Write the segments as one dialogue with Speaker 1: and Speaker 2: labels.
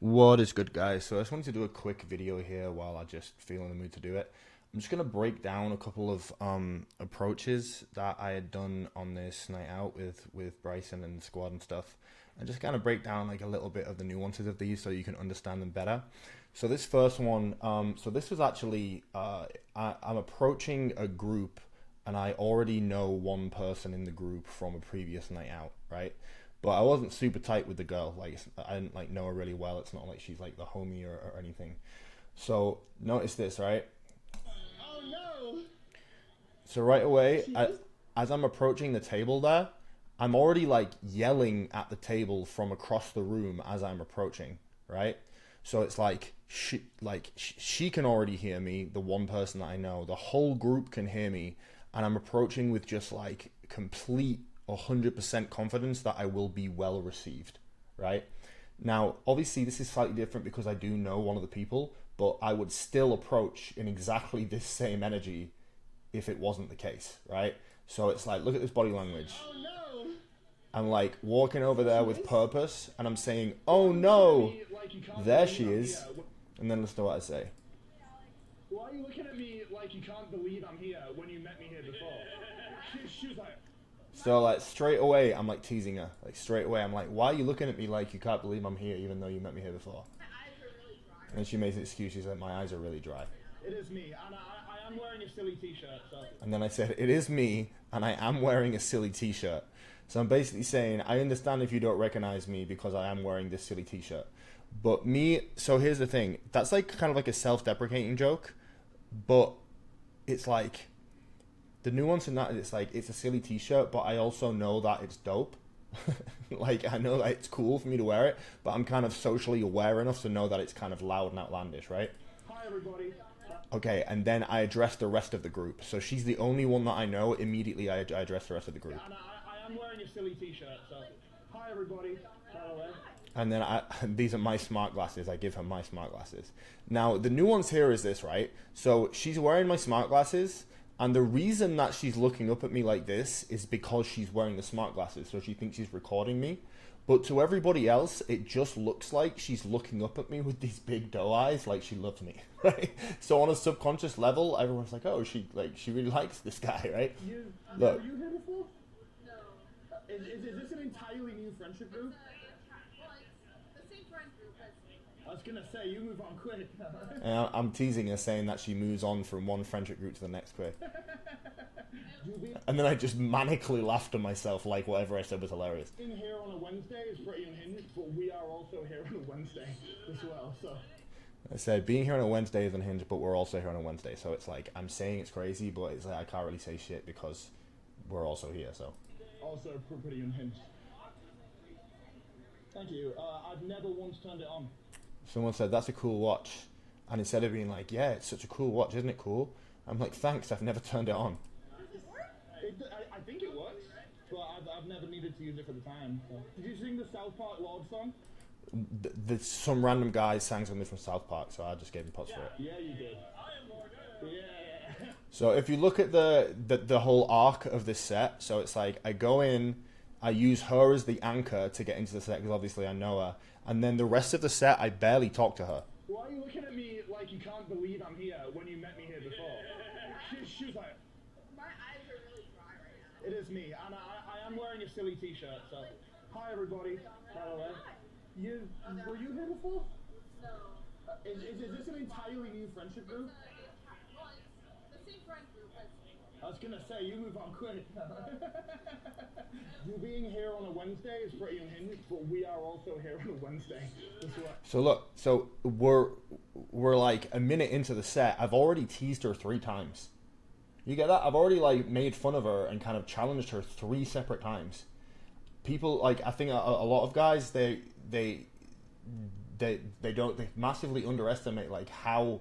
Speaker 1: What is good, guys? So I just wanted to do a quick video here while I just feel in the mood to do it. I'm just gonna break down a couple of approaches that I had done on this night out with Bryson and the squad and stuff, and just kind of break down like a little bit of the nuances of these so you can understand them better. So this first one, so this was actually I'm approaching a group, and I already know one person in the group from a previous night out, right? But I wasn't super tight with the girl. Like I didn't like know her really well. It's not like she's like the homie or anything. So notice this, right?
Speaker 2: Oh no!
Speaker 1: So right away, as I'm approaching the table there, I'm already like yelling at the table from across the room as I'm approaching, right? So it's like she can already hear me, the one person that I know. The whole group can hear me, and I'm approaching with just like complete 100% confidence that I will be well received, right? Now, obviously, this is slightly different because I do know one of the people, but I would still approach in exactly this same energy if it wasn't the case, right? So it's like, look at this body language.
Speaker 2: Oh no!
Speaker 1: I'm like walking over there with purpose, and I'm saying, "Oh
Speaker 2: Why are you looking at
Speaker 1: no,
Speaker 2: me like you can't
Speaker 1: there
Speaker 2: believe
Speaker 1: she
Speaker 2: I'm
Speaker 1: is,"
Speaker 2: here?
Speaker 1: and then listen to what I say.
Speaker 2: Why are you looking at me like you can't believe I'm here when you met me here before? She was like,
Speaker 1: So like straight away, I'm like teasing her. Like straight away, I'm like, "Why are you looking at me like you can't believe I'm here, even though you met me here before?" And then she makes an excuse. She's like, "My eyes are really dry."
Speaker 2: it is me, and I am wearing a silly t-shirt, so.
Speaker 1: And then I said, "It is me, and I am wearing a silly T-shirt." So I'm basically saying, I understand if you don't recognize me because I am wearing this silly T-shirt. But me, so here's the thing. That's like kind of like a self-deprecating joke, but it's like the nuance in that is it's like it's a silly T-shirt, but I also know that it's dope. Like I know that it's cool for me to wear it, but I'm kind of socially aware enough to know that it's kind of loud and outlandish, right?
Speaker 2: Hi everybody.
Speaker 1: Okay, and then I address the rest of the group. So she's the only one that I know. Immediately, I address the rest of the group.
Speaker 2: And I am wearing a silly t-shirt, so. Hi everybody. By the way.
Speaker 1: And then these are my smart glasses. I give her my smart glasses. Now, the nuance here is this, right? So she's wearing my smart glasses, and the reason that she's looking up at me like this is because she's wearing the smart glasses. So she thinks she's recording me. But to everybody else, it just looks like she's looking up at me with these big doe eyes, like she loves me, right? So on a subconscious level, everyone's like, "Oh, she really likes this guy," right? Look,
Speaker 2: Were you here before? Is this an entirely new friendship group? I was gonna say, you move on quick.
Speaker 1: and I'm teasing her, saying that she moves on from one friendship group to the next quick. And then I just manically laughed to myself, like whatever I said was hilarious.
Speaker 2: Being here on a Wednesday is pretty unhinged, but we are also here on a Wednesday as well, so.
Speaker 1: I said, being here on a Wednesday is unhinged, but we're also here on a Wednesday. So it's like, I'm saying it's crazy, but it's like I can't really say shit because we're also here, so.
Speaker 2: Also pretty unhinged. Thank you. I've never once turned it on.
Speaker 1: Someone said, "That's a cool watch." And instead of being like, "Yeah, it's such a cool watch, isn't it cool?" I'm like, "Thanks, I've never turned it on."
Speaker 2: I think it works, but I've never needed to use it for the time. So. Did you sing the South Park Lord song?
Speaker 1: Some random guy sang something from South Park, so I just gave him props for it.
Speaker 2: Yeah, you did. Yeah.
Speaker 1: So if you look at the whole arc of this set, so it's like I go in, I use her as the anchor to get into the set because obviously I know her, and then the rest of the set I barely talk to her.
Speaker 2: Why are you looking at me like you can't believe I'm here when you met me here before? She was like,
Speaker 3: My eyes are really dry right now.
Speaker 2: it is me, and I am wearing a silly t-shirt, so. Hi everybody, by the way. Were you here before?
Speaker 3: No.
Speaker 2: Is this an entirely new friendship group?
Speaker 3: Well, it's the same friend group as
Speaker 2: I was gonna say, you move on quick. You being here on a Wednesday is pretty unhinged, but we are also here on a Wednesday as well.
Speaker 1: So look, so we're like a minute into the set. I've already teased her 3 times. You get that? I've already like made fun of her and kind of challenged her 3 separate times. People like I think a lot of guys they massively underestimate like how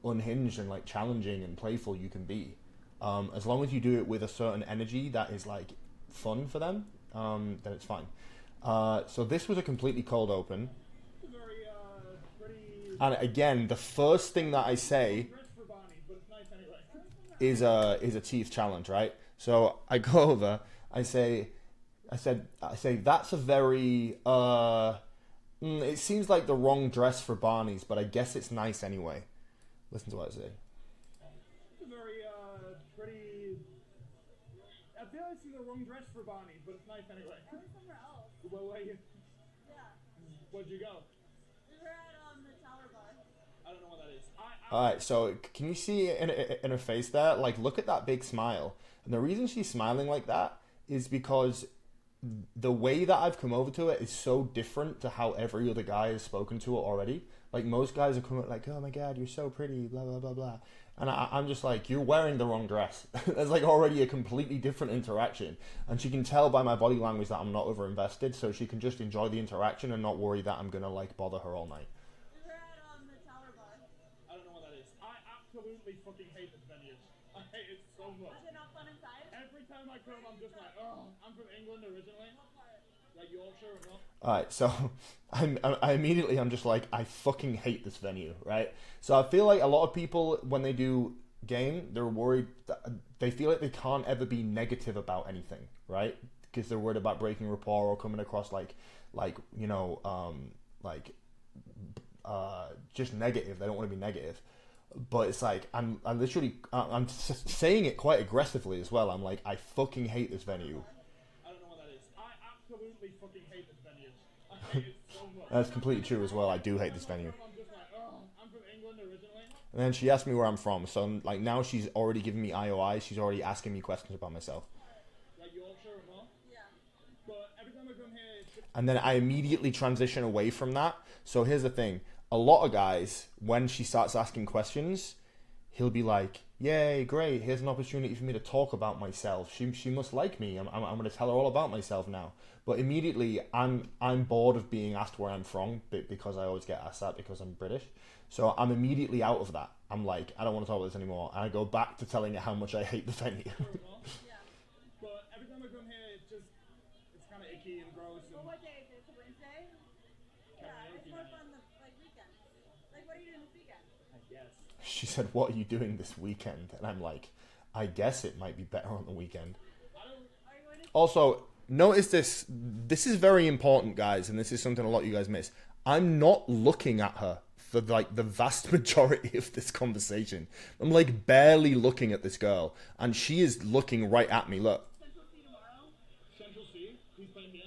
Speaker 1: unhinged and like challenging and playful you can be. As long as you do it with a certain energy that is like fun for them, then it's fine. So this was a completely cold open.
Speaker 2: Very, pretty...
Speaker 1: And again, the first thing that I say
Speaker 2: Dress for Barney, but it's nice anyway.
Speaker 1: is a teeth challenge, right? So I go over, I say that's a very It seems like the wrong dress for Barney's, but I guess it's nice anyway. Listen to what I say.
Speaker 2: It's a very, pretty... I feel like it's the wrong dress for Barney's, but it's nice anyway.
Speaker 3: I went somewhere else.
Speaker 2: Well, where you...
Speaker 3: Yeah.
Speaker 2: Where'd you go?
Speaker 3: We were at the Tower Bar.
Speaker 2: I don't know what that is.
Speaker 1: Alright, so can you see in her face there? Like, look at that big smile. And the reason she's smiling like that is because the way that I've come over to it is so different to how every other guy has spoken to it already. Like, most guys are coming like, oh my god, you're so pretty, blah, blah, blah, blah. And I'm just like, you're wearing the wrong dress. There's like already a completely different interaction. And she can tell by my body language that I'm not over invested, so she can just enjoy the interaction and not worry that I'm gonna like bother her all night.
Speaker 3: We were at the Tower Bar.
Speaker 2: I don't know what that is. I absolutely fucking hate this venue. I hate it so much.
Speaker 3: Was it not fun inside?
Speaker 2: Every time I come, I'm just like, oh, I'm from England originally.
Speaker 3: What part?
Speaker 2: Like Yorkshire or not.
Speaker 1: Alright, so I immediately I'm just like, I fucking hate this venue, right? So I feel like a lot of people, when they do game, they're worried that they feel like they can't ever be negative about anything, right? Because they're worried about breaking rapport or coming across just negative. They don't want to be negative. But it's like, I'm saying it quite aggressively as well. I'm like, I fucking hate this venue.
Speaker 2: I don't know what that is. I absolutely fucking hate this venue. I hate it so much.
Speaker 1: That's completely true as well. I do hate this venue.
Speaker 2: I'm just like, oh, I'm from England originally.
Speaker 1: And then she asked me where I'm from. So like now she's already giving me IOI. She's already asking me questions about myself.
Speaker 2: Like Yorkshire or not.
Speaker 3: Yeah.
Speaker 2: But every time I come here, it's just...
Speaker 1: And then I immediately transition away from that. So here's the thing. A lot of guys, when she starts asking questions, he'll be like, yay, great, here's an opportunity for me to talk about myself. She must like me. I'm going to tell her all about myself now. But immediately, I'm bored of being asked where I'm from, because I always get asked that because I'm British. So I'm immediately out of that. I'm like, I don't want to talk about this anymore. And I go back to telling her how much I hate the venue.
Speaker 2: Yeah. But every time I come here, it's kind of icky and gross.
Speaker 3: Well, what day is it? It's a Wednesday? Yeah, it's more fun the weekend. Like, what are you doing this weekend?
Speaker 2: I guess.
Speaker 1: She said, what are you doing this weekend? And I'm like, I guess it might be better on the weekend.
Speaker 3: Are you going to...
Speaker 1: Also, notice this. This is very important, guys, and this is something a lot of you guys miss. I'm not looking at her for like the vast majority of this conversation. I'm like barely looking at this girl, and she is looking right at me. Look.
Speaker 3: Central C tomorrow?
Speaker 2: Central C? He's playing here?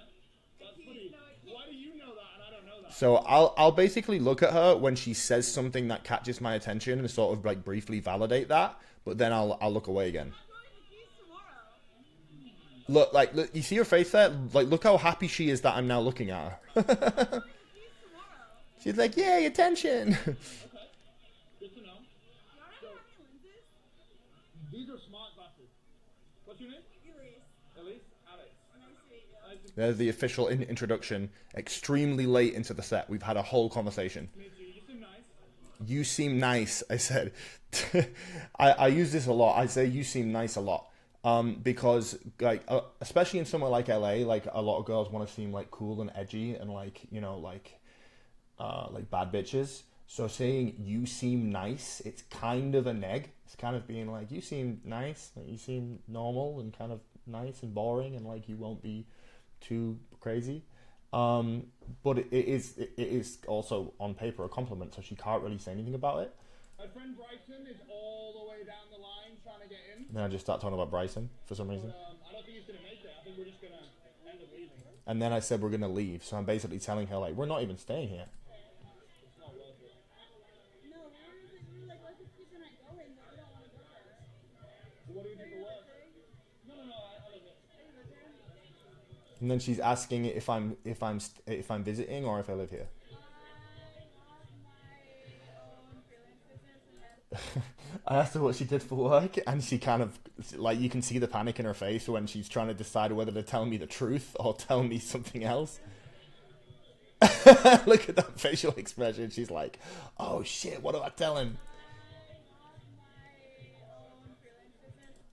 Speaker 2: That's pretty... Why do you know that and I don't know that?
Speaker 1: So I'll basically look at her when she says something that catches my attention and sort of like briefly validate that, but then I'll look away again.
Speaker 3: I'm going to Keys tomorrow.
Speaker 1: Look, you see her face there? Like, look how happy she is that I'm now looking at her.
Speaker 3: I'm going to Keys tomorrow.
Speaker 1: She's like, yay, attention.
Speaker 2: Okay. Good to know.
Speaker 3: You already have any lenses?
Speaker 2: These are smart glasses. What's your name?
Speaker 3: Elise.
Speaker 2: Elise? Alex.
Speaker 3: Nice to meet you.
Speaker 2: Nice to
Speaker 1: There's the official introduction. Extremely late into the set. We've had a whole conversation.
Speaker 2: meet you. You seem nice.
Speaker 1: You seem nice, I said. I use this a lot. I say you seem nice a lot. Because like especially in somewhere like LA, like a lot of girls want to seem like cool and edgy and like, you know, like bad bitches. So saying you seem nice, it's kind of a neg. It's kind of being like, you seem nice, like, you seem normal and kind of nice and boring, and like you won't be too crazy. But it is also on paper a compliment, so she can't really say anything about it.
Speaker 2: My friend Bryson is all the way down the line trying to get in.
Speaker 1: And then I just start talking about Bryson for some reason.
Speaker 2: But, I don't think he's going to make it. I think we're just going to end up leaving.
Speaker 1: And then I said we're gonna leave, so I'm basically telling her like we're not even staying here.
Speaker 2: It's not worth it.
Speaker 3: No, we were like, let's just keep the night going, but we don't want to go there.
Speaker 2: So what do we do for work? No, I love it.
Speaker 1: And then she's asking if I'm visiting or if I live here. I asked her what she did for work, and she kind of, like, you can see the panic in her face when she's trying to decide whether to tell me the truth or tell me something else. Look at that facial expression. She's like, oh shit, what do I tell him?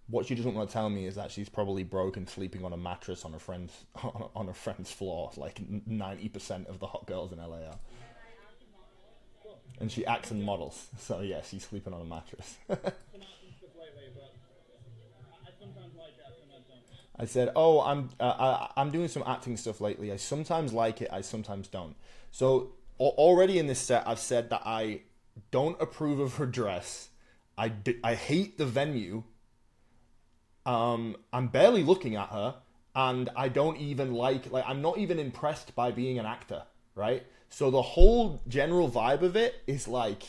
Speaker 1: What she doesn't want to tell me is that she's probably broke and sleeping on a mattress on her friend's floor, like 90% of the hot girls in LA are. And she acts and models, so yeah, she's sleeping on a mattress. I said, I'm doing some acting stuff lately. I sometimes like it, I sometimes don't. So already in this set, I've said that I don't approve of her dress. I hate the venue. I'm barely looking at her, and I don't even like I'm not even impressed by being an actor, right? So the whole general vibe of it is like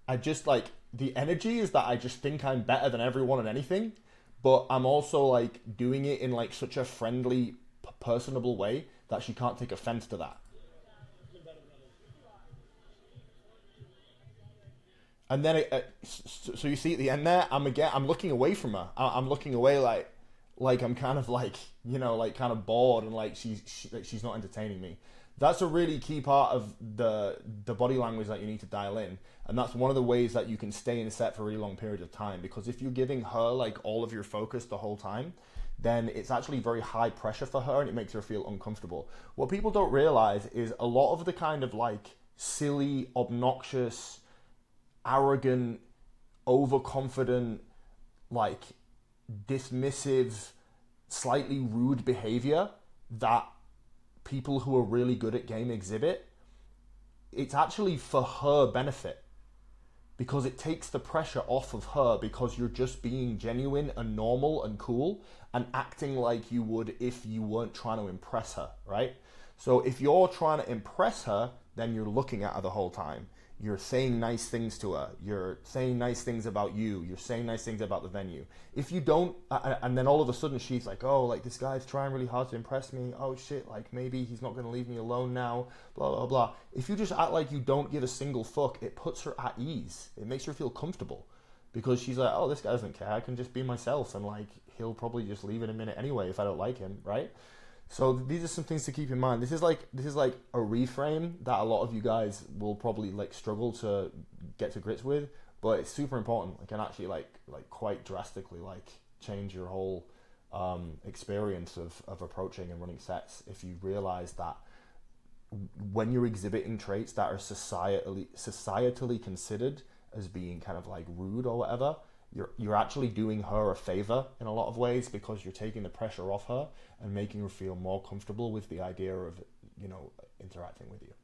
Speaker 1: I just like the energy is that I just think I'm better than everyone and anything, but I'm also like doing it in like such a friendly, personable way that she can't take offense to that. And then so you see at the end there, I'm looking away from her. I'm looking away like I'm kind of like like kind of bored and like she's not entertaining me. That's a really key part of the body language that you need to dial in, and that's one of the ways that you can stay in a set for a really long period of time. Because if you're giving her like all of your focus the whole time, then it's actually very high pressure for her and it makes her feel uncomfortable. What people don't realize is a lot of the kind of like silly, obnoxious, arrogant, overconfident, like dismissive, slightly rude behavior that people who are really good at game exhibit, it's actually for her benefit because it takes the pressure off of her because you're just being genuine and normal and cool and acting like you would if you weren't trying to impress her, right? So if you're trying to impress her, then you're looking at her the whole time. You're saying nice things to her. You're saying nice things about you. You're saying nice things about the venue. If you don't, and then all of a sudden she's like, oh, like this guy's trying really hard to impress me. Oh shit, like maybe he's not going to leave me alone now, blah, blah, blah. If you just act like you don't give a single fuck, it puts her at ease. It makes her feel comfortable because she's like, oh, this guy doesn't care. I can just be myself and like, he'll probably just leave in a minute anyway if I don't like him, right? So these are some things to keep in mind. This is like a reframe that a lot of you guys will probably like struggle to get to grips with, but it's super important. It can actually like quite drastically like change your whole experience of approaching and running sets if you realize that when you're exhibiting traits that are societally considered as being kind of like rude or whatever, you're actually doing her a favor in a lot of ways because you're taking the pressure off her and making her feel more comfortable with the idea of interacting with you.